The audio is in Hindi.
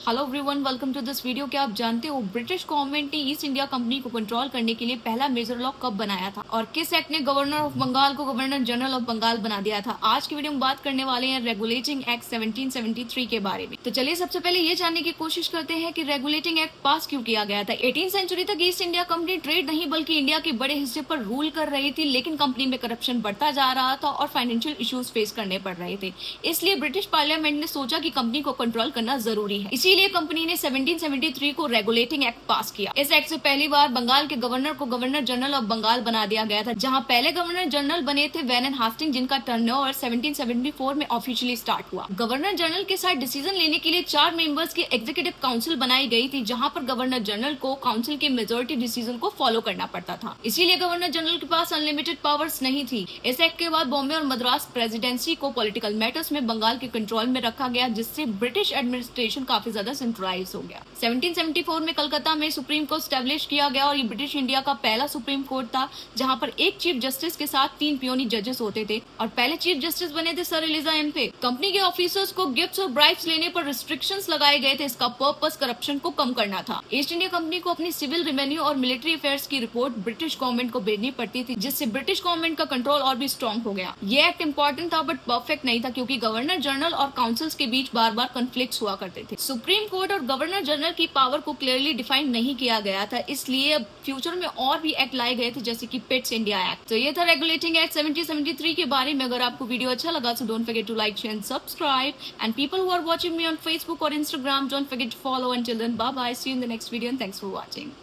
Hello everyone, welcome to this video. क्या आप जानते हो ब्रिटिश गवर्नमेंट ने ईस्ट इंडिया कंपनी को कंट्रोल करने के लिए पहला मेजर लॉ कब बनाया था और किस एक्ट ने गवर्नर ऑफ बंगाल को गवर्नर जनरल ऑफ बंगाल बना दिया था? आज की वीडियो में बात करने वाले हैं रेगुलेटिंग एक्ट 1773 के बारे में। तो चलिए सबसे पहले ये जानने की कोशिश करते हैं कि रेगुलेटिंग एक्ट पास क्यों किया गया था। 18वीं सेंचुरी तक ईस्ट इंडिया कंपनी ट्रेड नहीं बल्कि इंडिया के बड़े हिस्से पर रूल कर रही थी, लेकिन कंपनी में करप्शन बढ़ता जा रहा था और फाइनेंशियल इश्यूज फेस करने पड़ रहे थे। इसलिए ब्रिटिश पार्लियामेंट ने सोचा कि कंपनी को कंट्रोल करना जरूरी है। इसीलिए कंपनी ने 1773 को रेगुलेटिंग एक्ट पास किया। इस एक्ट से पहली बार बंगाल के गवर्नर को गवर्नर जनरल ऑफ बंगाल बना दिया गया था, जहां पहले गवर्नर जनरल बने थे वैन हास्टिंग, जिनका टर्नओवर 1774 में ऑफिशियली स्टार्ट हुआ। गवर्नर जनरल के साथ डिसीजन लेने के लिए 4 मेंबर्स की एग्जीक्यूटिव काउंसिल बनाई गई थी, जहां पर गवर्नर जनरल को काउंसिल के मेजोरिटी डिसीजन को फॉलो करना पड़ता था। इसीलिए गवर्नर जनरल के पास अनलिमिटेड पावर्स नहीं थी। इस एक्ट के बाद बॉम्बे और मद्रास प्रेसिडेंसी को पॉलिटिकल मैटर्स में बंगाल के कंट्रोल में रखा गया, जिससे ब्रिटिश एडमिनिस्ट्रेशन काफी ज्यादा सेंट्रलाइज हो गया। 1774 में कलकत्ता में सुप्रीम कोर्ट स्टैब्लिश किया गया और ये ब्रिटिश इंडिया का पहला सुप्रीम कोर्ट था, जहां पर एक चीफ जस्टिस के साथ 3 पियोनी जजेस होते थे और पहले चीफ जस्टिस बने थे सर एलिजा एम्पे। कंपनी के ऑफिसर्स को गिफ्ट्स और ब्राइब्स लेने पर रिस्ट्रिक्शंस लगाए गए थे। इसका पर्पस करप्शन को कम करना था। ईस्ट इंडिया कंपनी को अपनी सिविल रेवेन्यू और मिलिट्री अफेयर्स की रिपोर्ट ब्रिटिश गवर्नमेंट को भेजनी पड़ती थी, जिससे ब्रिटिश गवर्नमेंट का कंट्रोल और भी स्ट्रॉन्ग हो गया। ये एक्ट इंपॉर्टेंट था बट परफेक्ट नहीं था, क्योंकि गवर्नर जनरल और काउंसिल्स के बीच बार बार कॉन्फ्लिक्ट्स हुआ करते थे। सुप्रीम कोर्ट और गवर्नर जनरल की पावर को क्लियरली डिफाइन नहीं किया गया था, इसलिए अब फ्यूचर में और भी एक्ट लाए गए थे, जैसे कि पिट्स इंडिया एक्ट। तो ये था रेगुलेटिंग एक्ट 1773 के बारे में। अगर आपको वीडियो अच्छा लगा तो don't forget to like, share and subscribe, and people who are watching me on Facebook और Instagram, don't forget to follow. Until then, bye bye, see you in the next video and thanks for watching.